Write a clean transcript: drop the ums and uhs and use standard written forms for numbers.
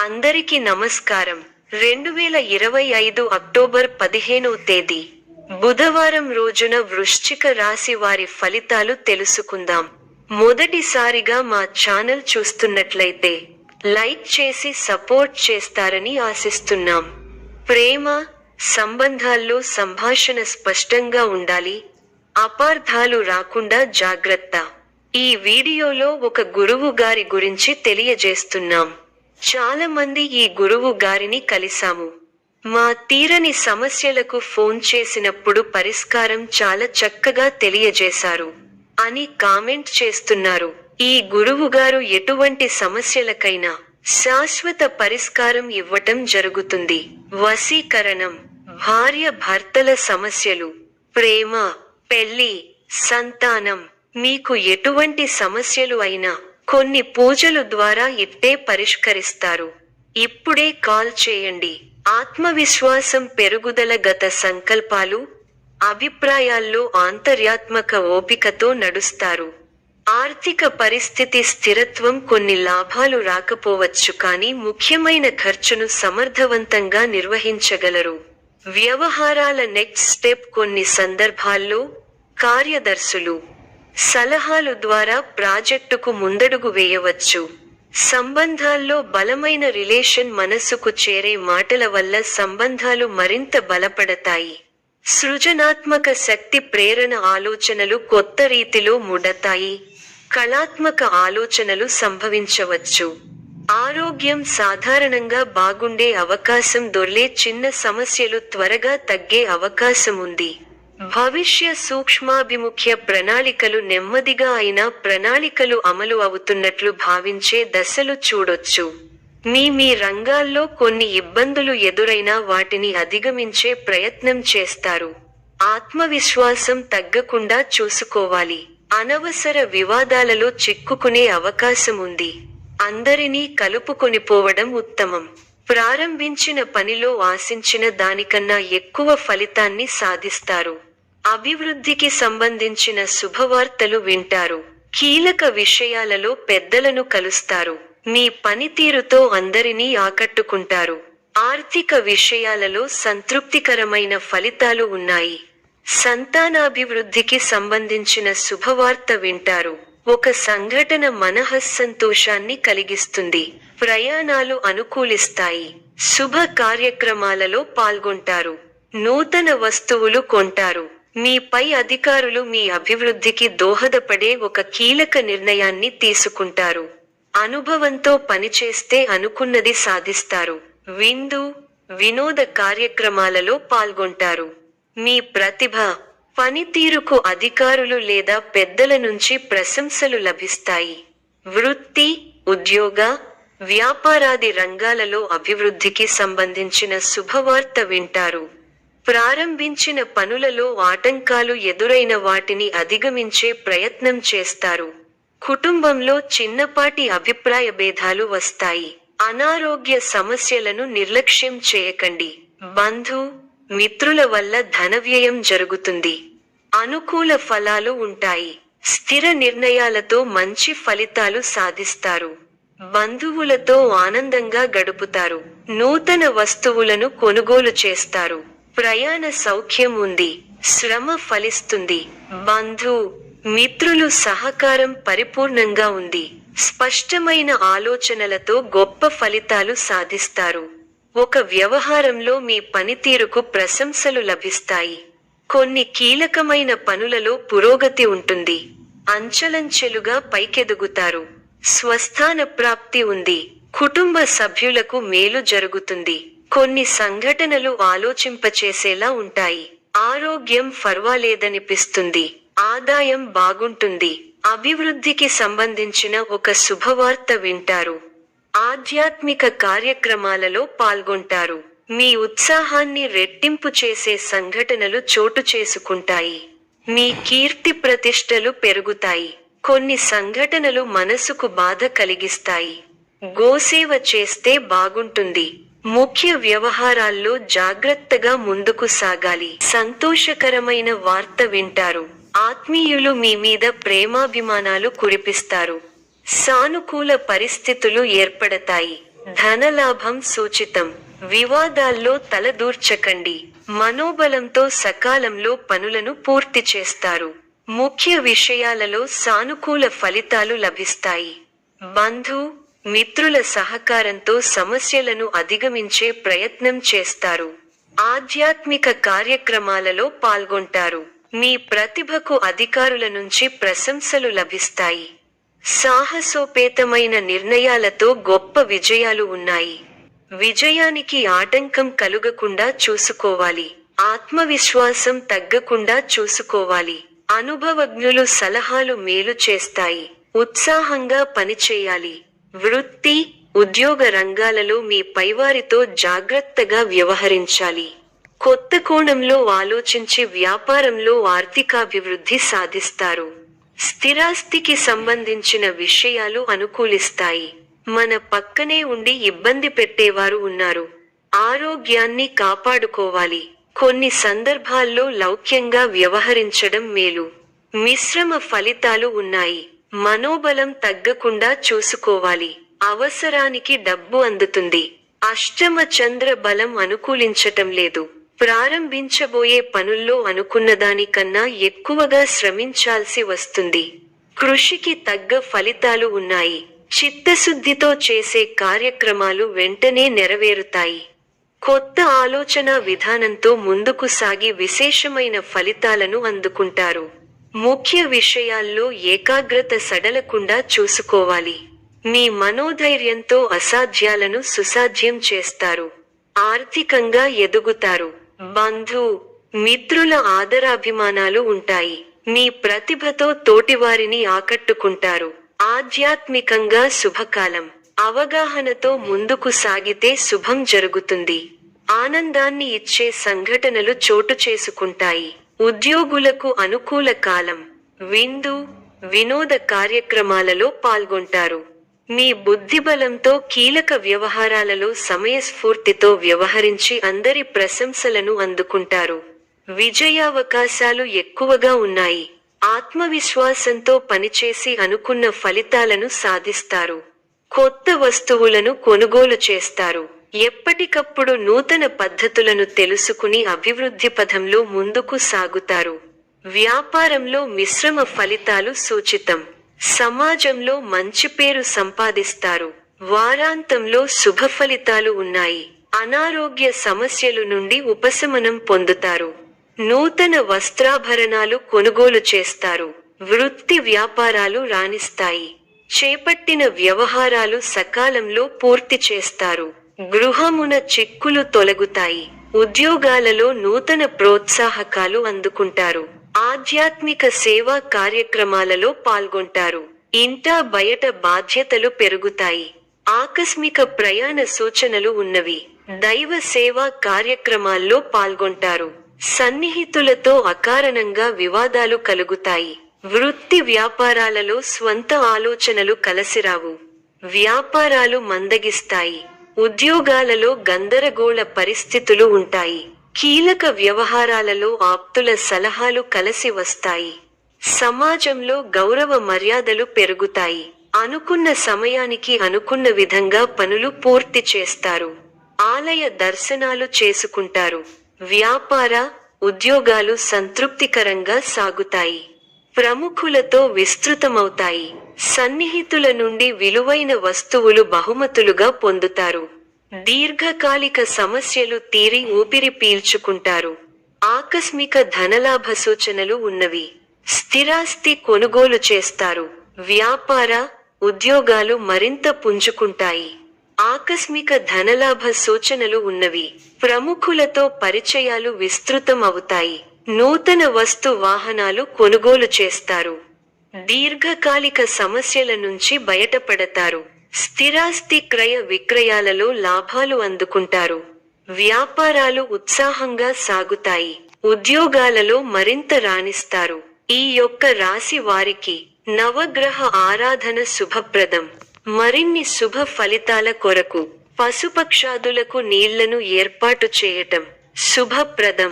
అందరికీ నమస్కారం. 2025 అక్టోబర్ 15వ తేదీ బుధవారం రోజున వృశ్చిక రాశి వారి ఫలితాలు తెలుసుకుందాం. మొదటిసారిగా మా ఛానల్ చూస్తున్నట్లయితే లైక్ చేసి సపోర్ట్ చేస్తారని ఆశిస్తున్నాం. ప్రేమ, సంబంధాల్లో సంభాషణ స్పష్టంగా ఉండాలి. అపార్థాలు రాకుండా జాగ్రత్త. ఈ వీడియోలో ఒక గురువు గారి గురించి తెలియజేస్తున్నాం. చాలా మంది ఈ గురువు గారిని కలిసాము. మా తీరని సమస్యలకు ఫోన్ చేసినప్పుడు పరిష్కారం చాలా చక్కగా తెలియజేశారు అని కామెంట్ చేస్తున్నారు. ఈ గురువు గారు ఎటువంటి సమస్యలకైనా శాశ్వత పరిష్కారం ఇవ్వటం జరుగుతుంది. వశీకరణం, భార్య భర్తల సమస్యలు, ప్రేమ, పెళ్లి, సంతానం, మీకు ఎటువంటి సమస్యలు అయినా కొన్ని పూజలు ద్వారా ఇట్టే పరిష్కరిస్తారు. ఇప్పుడే కాల్ చేయండి. ఆత్మవిశ్వాసం పెరుగుదల, గత సంకల్పాలు, అభిప్రాయాల్లో ఆంతర్యాత్మక ఓపికతో నడుస్తారు. ఆర్థిక పరిస్థితి స్థిరత్వం, కొన్ని లాభాలు రాకపోవచ్చు కానీ ముఖ్యమైన ఖర్చును సమర్థవంతంగా నిర్వహించగలరు. వ్యవహారాల నెక్స్ట్ స్టెప్, కొన్ని సందర్భాల్లో కార్యదర్శులు సలహాలు ద్వారా ప్రాజెక్టుకు ముందడుగు వేయవచ్చు. సంబంధాల్లో బలమైన రిలేషన్, మనసుకు చేరే మాటల వల్ల సంబంధాలు మరింత బలపడతాయి. సృజనాత్మక శక్తి, ప్రేరణ, ఆలోచనలు కొత్త రీతిలో ముడతాయి. కళాత్మక ఆలోచనలు సంభవించవచ్చు. ఆరోగ్యం సాధారణంగా బాగుండే అవకాశం, దొర్లే చిన్న సమస్యలు త్వరగా తగ్గే అవకాశం ఉంది. భవిష్య సూక్ష్మాభిముఖ్య ప్రణాళికలు, నెమ్మదిగా అయినా ప్రణాళికలు అమలు అవుతున్నట్లు భావించే దశలు చూడొచ్చు. మీ రంగాల్లో కొన్ని ఇబ్బందులు ఎదురైనా వాటిని అధిగమించే ప్రయత్నం చేస్తారు. ఆత్మవిశ్వాసం తగ్గకుండా చూసుకోవాలి. అనవసర వివాదాలలో చిక్కుకునే అవకాశం ఉంది. అందరినీ కలుపుకొనిపోవడం ఉత్తమం. ప్రారంభించిన పనిలో ఆశించిన దానికన్నా ఎక్కువ ఫలితాన్ని సాధిస్తారు. అభివృద్ధికి సంబంధించిన శుభవార్తలు వింటారు. కీలక విషయాలలో పెద్దలను కలుస్తారు. మీ పనితీరుతో అందరినీ ఆకట్టుకుంటారు. ఆర్థిక విషయాలలో సంతృప్తికరమైన ఫలితాలు ఉన్నాయి. సంతానాభివృద్ధికి సంబంధించిన శుభవార్త వింటారు. ఒక సంఘటన మనఃసంతోషాన్ని కలిగిస్తుంది. ప్రయాణాలు అనుకూలిస్తాయి. శుభ కార్యక్రమాలలో పాల్గొంటారు. నూతన వస్తువులు కొంటారు. మీ పై అధికారులు మీ అభివృద్ధికి దోహదపడే ఒక కీలక నిర్ణయాన్ని తీసుకుంటారు. అనుభవంతో పనిచేస్తే అనుకున్నది సాధిస్తారు. విందు, వినోద కార్యక్రమాలలో పాల్గొంటారు. మీ ప్రతిభ, పనితీరుకు అధికారులు లేదా పెద్దల నుంచి ప్రశంసలు లభిస్తాయి. వృత్తి, ఉద్యోగ, వ్యాపారాది రంగాలలో అభివృద్ధికి సంబంధించిన శుభవార్త వింటారు. ప్రారంభించిన పనులలో ఆటంకాలు ఎదురైన వాటిని అధిగమించే ప్రయత్నం చేస్తారు. కుటుంబంలో చిన్నపాటి అభిప్రాయ భేదాలు వస్తాయి. అనారోగ్య సమస్యలను నిర్లక్ష్యం చేయకండి. బంధు, మిత్రుల వల్ల ధనవ్యయం జరుగుతుంది. అనుకూల ఫలాలు ఉంటాయి. స్థిర నిర్ణయాలతో మంచి ఫలితాలు సాధిస్తారు. బంధువులతో ఆనందంగా గడుపుతారు. నూతన వస్తువులను కొనుగోలు చేస్తారు. ప్రయాణ సౌఖ్యం ఉంది. శ్రమ ఫలిస్తుంది. బంధు, మిత్రులు సహకారం పరిపూర్ణంగా ఉంది. స్పష్టమైన ఆలోచనలతో గొప్ప ఫలితాలు సాధిస్తారు. ఒక వ్యవహారంలో మీ పనితీరుకు ప్రశంసలు లభిస్తాయి. కొన్ని కీలకమైన పనులలో పురోగతి ఉంటుంది. అంచెలంచెలుగా పైకెదుగుతారు. స్వస్థాన ప్రాప్తి ఉంది. కుటుంబ సభ్యులకు మేలు జరుగుతుంది. కొన్ని సంఘటనలు ఆలోచింపచేసేలా ఉంటాయి. ఆరోగ్యం ఫర్వాలేదనిపిస్తుంది. ఆదాయం బాగుంటుంది. అభివృద్ధికి సంబంధించిన ఒక శుభవార్త వింటారు. ఆధ్యాత్మిక కార్యక్రమాలలో పాల్గొంటారు. మీ ఉత్సాహాన్ని రెట్టింపు చేసే సంఘటనలు చోటు చేసుకుంటాయి. మీ కీర్తి ప్రతిష్టలు పెరుగుతాయి. కొన్ని సంఘటనలు మనసుకు బాధ కలిగిస్తాయి. గోసేవ చేస్తే బాగుంటుంది. ముఖ్య వ్యవహారాల్లో జాగ్రత్తగా ముందుకు సాగాలి. సంతోషకరమైన వార్త వింటారు. ఆత్మీయులు మీ మీద ప్రేమాభిమానాలు కురిపిస్తారు. సానుకూల పరిస్థితులు ఏర్పడతాయి. ధనలాభం సూచితం. వివాదాల్లో తలదూర్చకండి. మనోబలంతో సకాలంలో పనులను పూర్తి చేస్తారు. ముఖ్య విషయాలలో సానుకూల ఫలితాలు లభిస్తాయి. బంధు, మిత్రుల సహకారంతో సమస్యలను అధిగమించే ప్రయత్నం చేస్తారు. ఆధ్యాత్మిక కార్యక్రమాలలో పాల్గొంటారు. మీ ప్రతిభకు అధికారుల నుంచి ప్రశంసలు లభిస్తాయి. సాహసోపేతమైన నిర్ణయాలతో గొప్ప విజయాలు ఉన్నాయి. విజయానికి ఆటంకం కలుగకుండా చూసుకోవాలి. ఆత్మవిశ్వాసం తగ్గకుండా చూసుకోవాలి. అనుభవజ్ఞులు సలహాలు మేలు చేస్తాయి. ఉత్సాహంగా పనిచేయాలి. వృత్తి, ఉద్యోగ రంగాలలో మీ పైవారితో జాగ్రత్తగా వ్యవహరించాలి. కొత్త కోణంలో ఆలోచించి వ్యాపారంలో ఆర్థికాభివృద్ధి సాధిస్తారు. స్థిరాస్తికి సంబంధించిన విషయాలు అనుకూలిస్తాయి. మన పక్కనే ఉండి ఇబ్బంది పెట్టేవారు ఉన్నారు. ఆరోగ్యాన్ని కాపాడుకోవాలి. కొన్ని సందర్భాల్లో లౌక్యంగా వ్యవహరించడం మేలు. మిశ్రమ ఫలితాలు ఉన్నాయి. మనోబలం తగ్గకుండా చూసుకోవాలి. అవసరానికి డబ్బు అందుతుంది. అష్టమ చంద్ర బలం అనుకూలించటం లేదు. ప్రారంభించబోయే పనుల్లో అనుకున్నదానికన్నా ఎక్కువగా శ్రమించాల్సి వస్తుంది. కృషికి తగ్గ ఫలితాలు ఉన్నాయి. చిత్తశుద్ధితో చేసే కార్యక్రమాలు వెంటనే నెరవేరుతాయి. కొత్త ఆలోచన విధానంతో ముందుకు సాగి విశేషమైన ఫలితాలను అందుకుంటారు. ముఖ్య విషయాల్లో ఏకాగ్రత సడలకుండా చూసుకోవాలి. మీ మనోధైర్యంతో అసాధ్యాలను సుసాధ్యం చేస్తారు. ఆర్థికంగా ఎదుగుతారు. బంధు, మిత్రుల ఆదరాభిమానాలు ఉంటాయి. మీ ప్రతిభతో తోటివారిని ఆకట్టుకుంటారు. ఆధ్యాత్మికంగా శుభకాలం. అవగాహనతో ముందుకు సాగితే శుభం జరుగుతుంది. ఆనందాన్ని ఇచ్చే సంఘటనలు చోటు చేసుకుంటాయి. ఉద్యోగులకు అనుకూల కాలం. విందు, వినోద కార్యక్రమాలలో పాల్గొంటారు. మీ బుద్ధిబలంతో కీలక వ్యవహారాలలో సమయస్ఫూర్తితో వ్యవహరించి అందరి ప్రశంసలను అందుకుంటారు. విజయావకాశాలు ఎక్కువగా ఉన్నాయి. ఆత్మవిశ్వాసంతో పనిచేసి అనుకున్న ఫలితాలను సాధిస్తారు. కొత్త వస్తువులను కొనుగోలు చేస్తారు. ఎప్పటికప్పుడు నూతన పద్ధతులను తెలుసుకుని అభివృద్ధి పథంలో ముందుకు సాగుతారు. వ్యాపారంలో మిశ్రమ ఫలితాలు సూచితం. సమాజంలో మంచి పేరు సంపాదిస్తారు. వారాంతంలో శుభ ఫలితాలు ఉన్నాయి. అనారోగ్య సమస్యలు నుండి ఉపశమనం పొందుతారు. నూతన వస్త్రాభరణాలు కొనుగోలు చేస్తారు. వృత్తి వ్యాపారాలు రాణిస్తాయి. చేపట్టిన వ్యవహారాలు సకాలంలో పూర్తి చేస్తారు. గృహమున చిక్కులు తొలగుతాయి. ఉద్యోగాలలో నూతన ప్రోత్సాహకాలు అందుకుంటారు. ఆధ్యాత్మిక సేవా కార్యక్రమాలలో పాల్గొంటారు. ఇంటా బయట బాధ్యతలు పెరుగుతాయి. ఆకస్మిక ప్రయాణ సూచనలు ఉన్నవి. దైవ సేవా కార్యక్రమాల్లో పాల్గొంటారు. సన్నిహితులతో అకారణంగా వివాదాలు కలుగుతాయి. వృత్తి వ్యాపారాలలో స్వంత ఆలోచనలు కలసిరావు. వ్యాపారాలు మందగిస్తాయి. ఉద్యోగాలలో గందరగోళ పరిస్థితులు ఉంటాయి. కీలక వ్యవహారాలలో ఆప్తుల సలహాలు కలసి వస్తాయి. సమాజంలో గౌరవ మర్యాదలు పెరుగుతాయి. అనుకున్న సమయానికి అనుకున్న విధంగా పనులు పూర్తి చేస్తారు. ఆలయ దర్శనాలు చేసుకుంటారు. వ్యాపార, ఉద్యోగాలు సంతృప్తికరంగా సాగుతాయి. ప్రముఖులతో విస్తృతమవుతాయి. సన్నిహితుల నుండి విలువైన వస్తువులు బహుమతులుగా పొందుతారు. దీర్ఘకాలిక సమస్యలు తీరి ఊపిరి పీల్చుకుంటారు. ఆకస్మిక ధనలాభ సూచనలు ఉన్నవి. స్థిరాస్తి కొనుగోలు చేస్తారు. వ్యాపార, ఉద్యోగాలు మరింత పుంజుకుంటాయి. ఆకస్మిక ధనలాభ సూచనలు ఉన్నవి. ప్రముఖులతో పరిచయాలు విస్తృతం అవుతాయి. నూతన వస్తు వాహనాలు కొనుగోలు చేస్తారు. దీర్ఘకాలిక సమస్యల నుంచి బయటపడతారు. స్థిరాస్తి క్రయ విక్రయాలలో లాభాలు అందుకుంటారు. వ్యాపారాలు ఉత్సాహంగా సాగుతాయి. ఉద్యోగాలలో మరింత రాణిస్తారు. ఈ యొక్క రాశి వారికి నవగ్రహ ఆరాధన శుభప్రదం. మరిన్ని శుభ ఫలితాల కొరకు పశుపక్షాదులకు నీళ్లను ఏర్పాటు చేయటం శుభప్రదం.